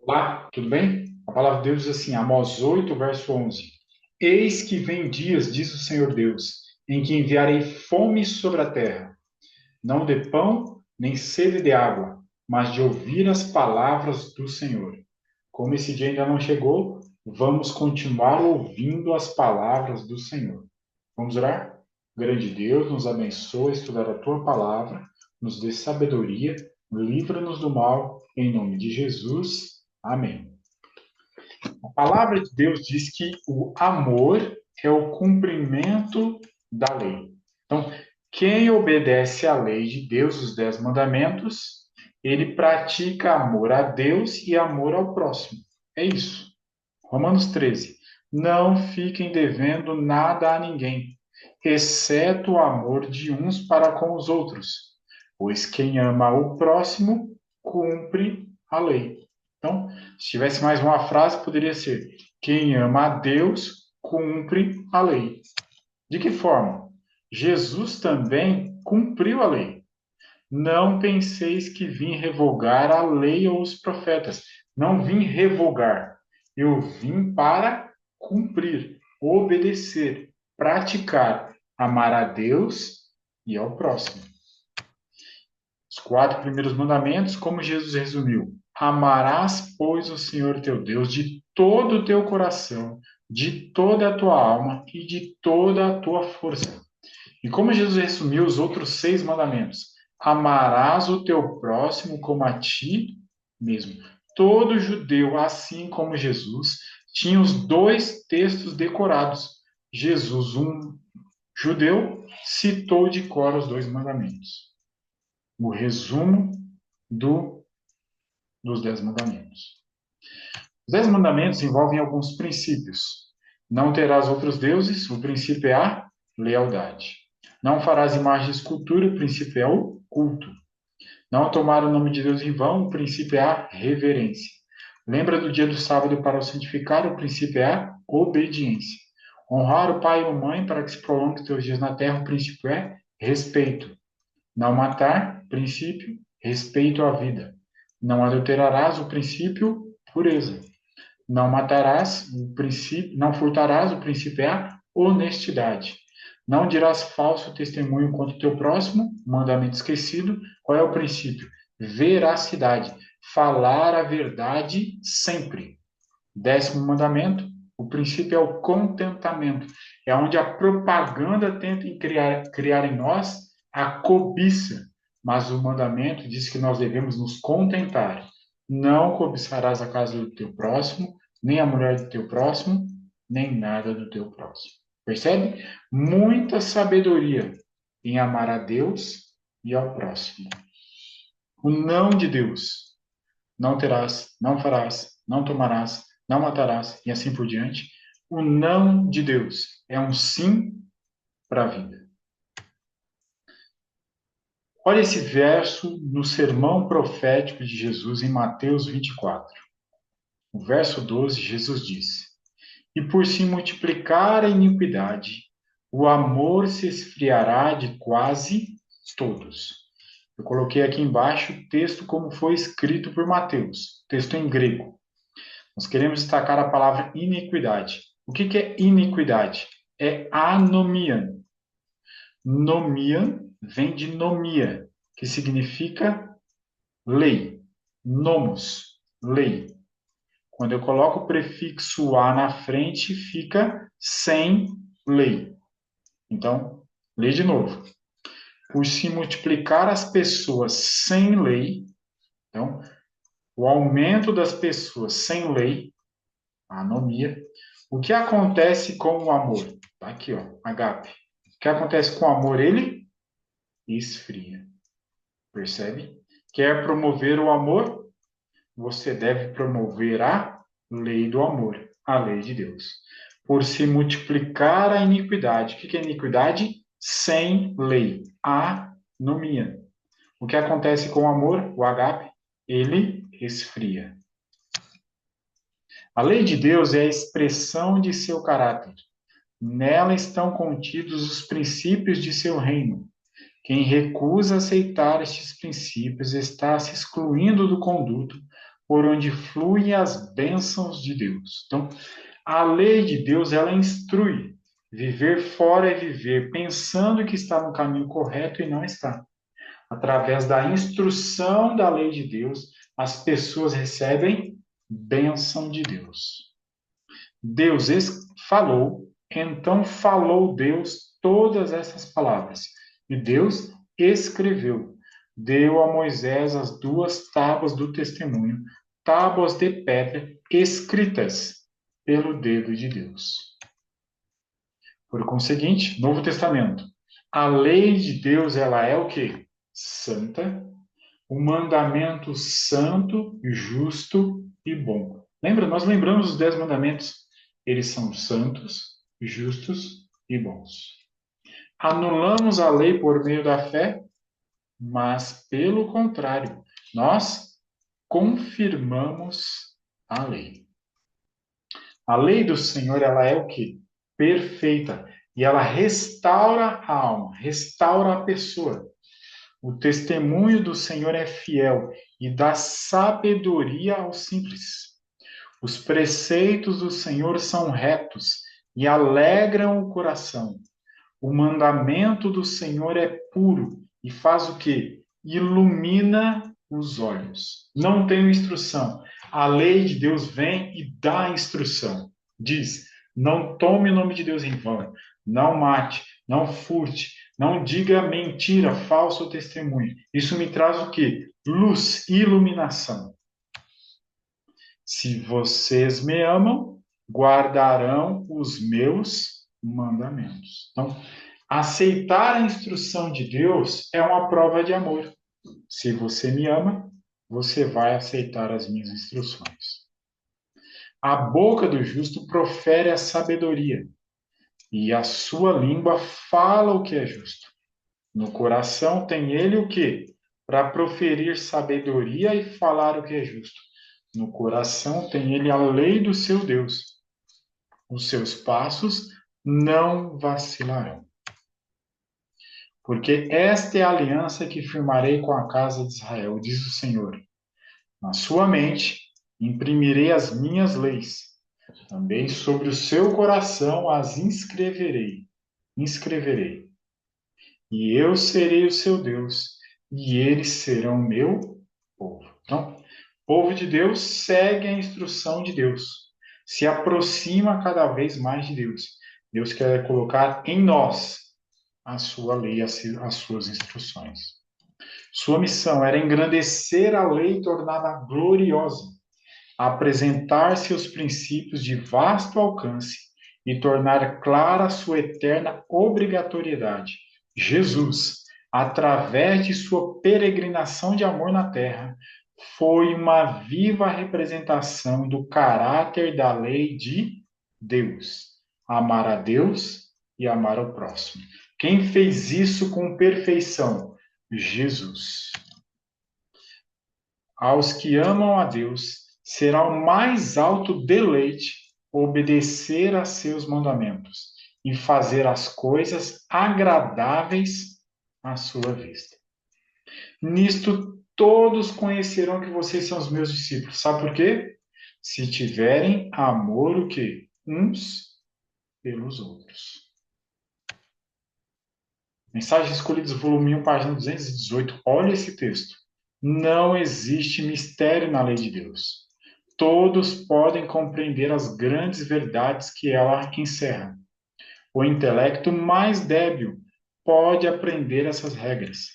Olá, tudo bem? A palavra de Deus diz assim, Amós 8, verso 11. Eis que vem dias, diz o Senhor Deus, em que enviarei fome sobre a terra, não de pão, nem sede de água, mas de ouvir as palavras do Senhor. Como esse dia ainda não chegou, vamos continuar ouvindo as palavras do Senhor. Vamos orar? Grande Deus, nos abençoe a estudar a tua palavra, nos dê sabedoria, livra-nos do mal, em nome de Jesus. Amém. A palavra de Deus diz que o amor é o cumprimento da lei. Então, quem obedece à lei de Deus, os 10 mandamentos, ele pratica amor a Deus e amor ao próximo. É isso. Romanos 13. Não fiquem devendo nada a ninguém, exceto o amor de uns para com os outros, pois quem ama o próximo cumpre a lei. Então, se tivesse mais uma frase, poderia ser: quem ama a Deus cumpre a lei. De que forma? Jesus também cumpriu a lei. Não penseis que vim revogar a lei ou os profetas. Não vim revogar. Eu vim para cumprir, obedecer, praticar, amar a Deus e ao próximo. Os 4 primeiros mandamentos, como Jesus resumiu: amarás, pois, o Senhor teu Deus de todo o teu coração, de toda a tua alma e de toda a tua força. E como Jesus resumiu os outros 6 mandamentos: amarás o teu próximo como a ti mesmo. Todo judeu, assim como Jesus, tinha os dois textos decorados. Jesus, um judeu, citou de cor os 2 mandamentos. O resumo do, dos 10 mandamentos. Os 10 mandamentos envolvem alguns princípios. Não terás outros deuses, o princípio é a lealdade. Não farás imagem de escultura, o princípio é o culto. Não tomar o nome de Deus em vão, o princípio é a reverência. Lembra do dia do sábado para o santificar, o princípio é a obediência. Honrar o pai e a mãe para que se prolongue teus dias na terra, o princípio é respeito. Não matar, princípio, respeito à vida. Não adulterarás, o princípio, pureza. Não matarás, o princípio, não furtarás, o princípio é a honestidade. Não dirás falso testemunho contra o teu próximo, mandamento esquecido. Qual é o princípio? Veracidade. Falar a verdade sempre. 10º mandamento, o princípio é o contentamento. É onde a propaganda tenta criar em nós a cobiça. Mas o mandamento diz que nós devemos nos contentar. Não cobiçarás a casa do teu próximo, nem a mulher do teu próximo, nem nada do teu próximo. Percebe? Muita sabedoria em amar a Deus e ao próximo. O não de Deus. Não terás, não farás, não tomarás, não matarás e assim por diante. O não de Deus é um sim para a vida. Olha esse verso no sermão profético de Jesus em Mateus 24. O verso 12, Jesus disse: E por se multiplicar a iniquidade, o amor se esfriará de quase todos. Eu coloquei aqui embaixo o texto como foi escrito por Mateus, texto em grego. Nós queremos destacar a palavra iniquidade. O que é iniquidade? É anomia. Nomia vem de nomia, que significa lei. Nomos, lei. Quando eu coloco o prefixo a na frente, fica sem lei. Então, lê de novo. Por se multiplicar as pessoas sem lei, então, o aumento das pessoas sem lei, a anomia. O que acontece com o amor? Tá aqui, ó, agape. O que acontece com o amor? Ele esfria. Percebe? Quer promover o amor? Você deve promover a lei do amor, a lei de Deus. Por se multiplicar a iniquidade. O que é iniquidade? Sem lei. Anomia. O que acontece com o amor? O agape? Ele esfria. A lei de Deus é a expressão de seu caráter. Nela estão contidos os princípios de seu reino. Quem recusa aceitar estes princípios está se excluindo do conduto, por onde fluem as bênçãos de Deus. Então, a lei de Deus, ela instrui. Viver fora é viver pensando que está no caminho correto e não está. Através da instrução da lei de Deus, as pessoas recebem bênção de Deus. Deus falou, então falou Deus todas essas palavras. E Deus escreveu. Deu a Moisés as 2 tábuas do testemunho, tábuas de pedra escritas pelo dedo de Deus. Por conseguinte, Novo Testamento. A lei de Deus, ela é o quê? Santa. O mandamento santo, justo e bom. Lembra? Nós lembramos os 10 mandamentos. Eles são santos, justos e bons. Anulamos a lei por meio da fé, mas, pelo contrário, nós confirmamos a lei. A lei do Senhor, ela é o quê? Perfeita. E ela restaura a alma, restaura a pessoa. O testemunho do Senhor é fiel e dá sabedoria aos simples. Os preceitos do Senhor são retos e alegram o coração. O mandamento do Senhor é puro e faz o quê? Ilumina os olhos. Não tem instrução. A lei de Deus vem e dá instrução. Diz: não tome o nome de Deus em vão, não mate, não furte, não diga mentira, falso testemunho. Isso me traz o quê? Luz, iluminação. Se vocês me amam, guardarão os meus mandamentos. Então, aceitar a instrução de Deus é uma prova de amor. Se você me ama, você vai aceitar as minhas instruções. A boca do justo profere a sabedoria, e a sua língua fala o que é justo. No coração tem ele o quê? Para proferir sabedoria e falar o que é justo. No coração tem ele a lei do seu Deus. Os seus passos não vacilarão. Porque esta é a aliança que firmarei com a casa de Israel, diz o Senhor. Na sua mente imprimirei as minhas leis. Também sobre o seu coração as inscreverei. E eu serei o seu Deus, e eles serão meu povo. Então, o povo de Deus segue a instrução de Deus, se aproxima cada vez mais de Deus. Deus quer colocar em nós a sua lei, as suas instruções. Sua missão era engrandecer a lei e torná-la gloriosa, apresentar seus princípios de vasto alcance e tornar clara sua eterna obrigatoriedade. Jesus, através de sua peregrinação de amor na terra, foi uma viva representação do caráter da lei de Deus. Amar a Deus e amar ao próximo. Quem fez isso com perfeição? Jesus. Aos que amam a Deus, será o mais alto deleite obedecer a seus mandamentos e fazer as coisas agradáveis à sua vista. Nisto todos conhecerão que vocês são os meus discípulos. Sabe por quê? Se tiverem amor o quê? Uns pelos outros. Mensagens Escolhidas, volume 1, página 218. Olha esse texto. Não existe mistério na lei de Deus. Todos podem compreender as grandes verdades que ela encerra. O intelecto mais débil pode aprender essas regras.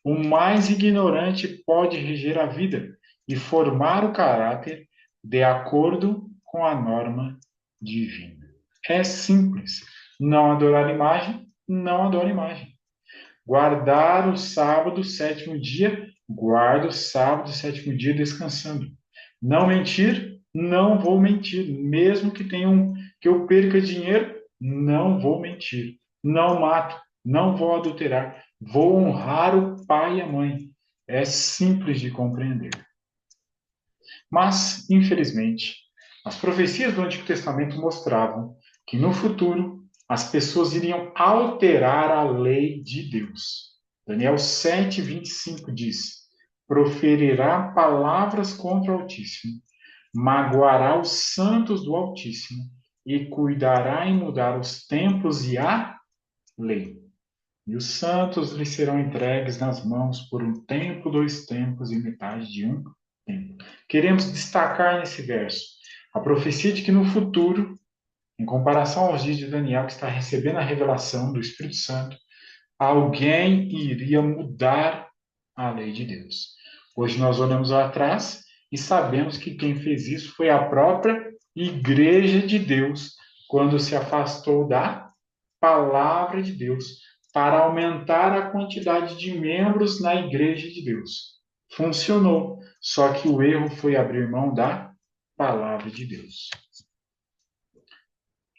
O mais ignorante pode reger a vida e formar o caráter de acordo com a norma divina. É simples. Não adorar imagem, não adora imagem. Guardar o sábado, sétimo dia, guarda o sábado, sétimo dia descansando. Não mentir, não vou mentir. Mesmo que que eu perca dinheiro, não vou mentir. Não mato, não vou adulterar. Vou honrar o pai e a mãe. É simples de compreender. Mas, infelizmente, as profecias do Antigo Testamento mostravam que no futuro as pessoas iriam alterar a lei de Deus. Daniel 7:25 diz: proferirá palavras contra o Altíssimo, magoará os santos do Altíssimo e cuidará em mudar os tempos e a lei. E os santos lhe serão entregues nas mãos por um tempo, 2 tempos e metade de um tempo. Queremos destacar nesse verso a profecia de que no futuro, em comparação aos dias de Daniel, que está recebendo a revelação do Espírito Santo, alguém iria mudar a lei de Deus. Hoje nós olhamos atrás e sabemos que quem fez isso foi a própria Igreja de Deus, quando se afastou da palavra de Deus para aumentar a quantidade de membros na Igreja de Deus. Funcionou, só que o erro foi abrir mão da palavra de Deus.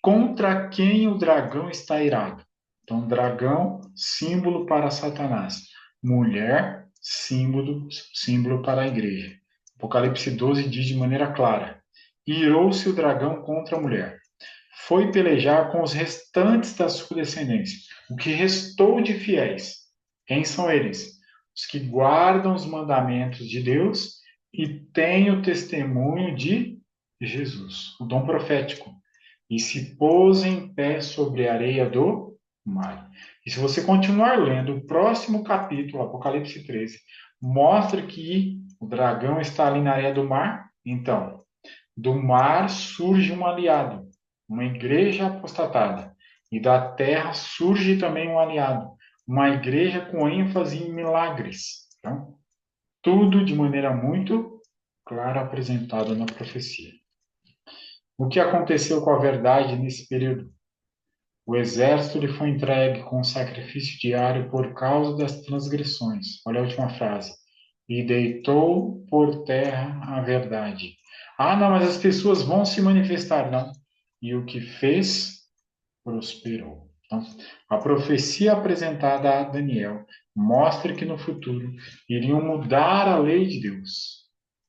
Contra quem o dragão está irado? Então, dragão, símbolo para Satanás. Mulher, símbolo para a igreja. Apocalipse 12 diz de maneira clara: irou-se o dragão contra a mulher. Foi pelejar com os restantes da sua descendência. O que restou de fiéis. Quem são eles? Os que guardam os mandamentos de Deus e têm o testemunho de Jesus, o dom profético. E se pôs em pé sobre a areia do mar. E se você continuar lendo o próximo capítulo, Apocalipse 13, mostra que o dragão está ali na areia do mar. Então, do mar surge um aliado, uma igreja apostatada. E da terra surge também um aliado, uma igreja com ênfase em milagres. Então, tudo de maneira muito clara apresentado na profecia. O que aconteceu com a verdade nesse período? O exército lhe foi entregue com sacrifício diário por causa das transgressões. Olha a última frase. E deitou por terra a verdade. Ah, não, mas as pessoas vão se manifestar. Não. E o que fez, prosperou. Então, a profecia apresentada a Daniel mostra que no futuro iriam mudar a lei de Deus.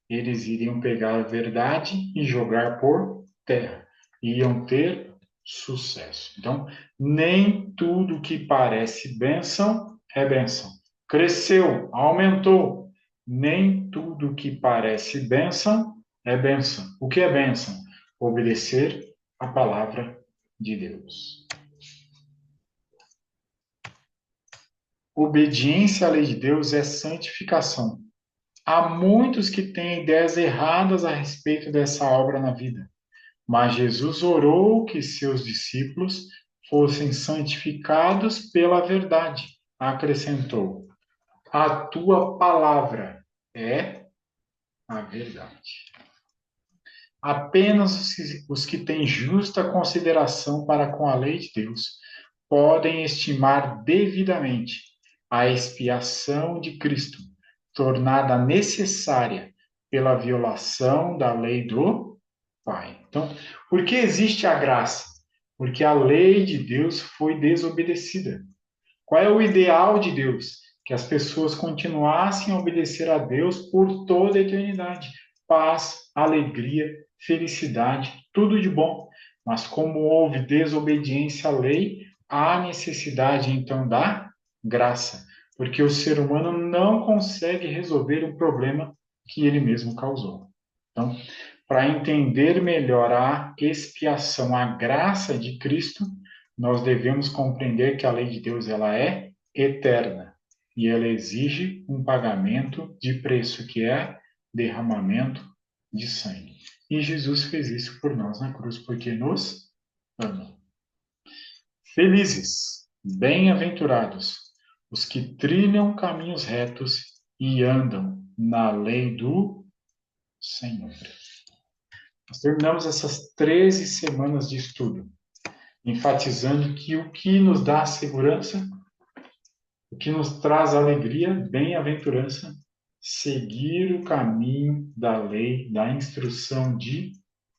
Eles iriam pegar a verdade e jogar por terra. Iam ter sucesso. Então, nem tudo que parece bênção é bênção. Cresceu, aumentou. Nem tudo que parece bênção é bênção. O que é bênção? Obedecer a palavra de Deus. Obediência à lei de Deus é santificação. Há muitos que têm ideias erradas a respeito dessa obra na vida. Mas Jesus orou que seus discípulos fossem santificados pela verdade. Acrescentou: a tua palavra é a verdade. Apenas os que têm justa consideração para com a lei de Deus podem estimar devidamente a expiação de Cristo, tornada necessária pela violação da lei do Pai. Então, por que existe a graça? Porque a lei de Deus foi desobedecida. Qual é o ideal de Deus? Que as pessoas continuassem a obedecer a Deus por toda a eternidade. Paz, alegria, felicidade, tudo de bom. Mas como houve desobediência à lei, há necessidade então da graça, porque o ser humano não consegue resolver o problema que ele mesmo causou. Então, para entender melhor a expiação, a graça de Cristo, nós devemos compreender que a lei de Deus ela é eterna e ela exige um pagamento de preço, que é derramamento de sangue. E Jesus fez isso por nós na cruz, porque nos ama. Felizes, bem-aventurados, os que trilham caminhos retos e andam na lei do Senhor. Nós terminamos essas 13 semanas de estudo, enfatizando que o que nos dá segurança, o que nos traz alegria, bem-aventurança, seguir o caminho da lei, da instrução de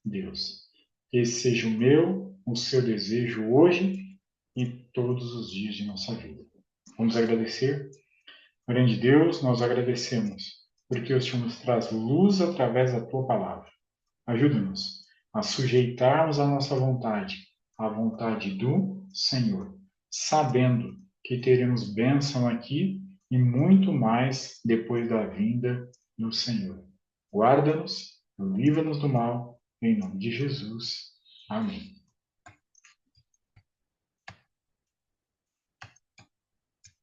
Deus. Esse seja o meu, o seu desejo hoje e todos os dias de nossa vida. Vamos agradecer? Grande Deus, nós agradecemos, porque o Senhor nos traz luz através da Tua palavra. Ajuda-nos a sujeitarmos a nossa vontade à vontade do Senhor, sabendo que teremos bênção aqui e muito mais depois da vinda do Senhor. Guarda-nos, livra-nos do mal, em nome de Jesus. Amém.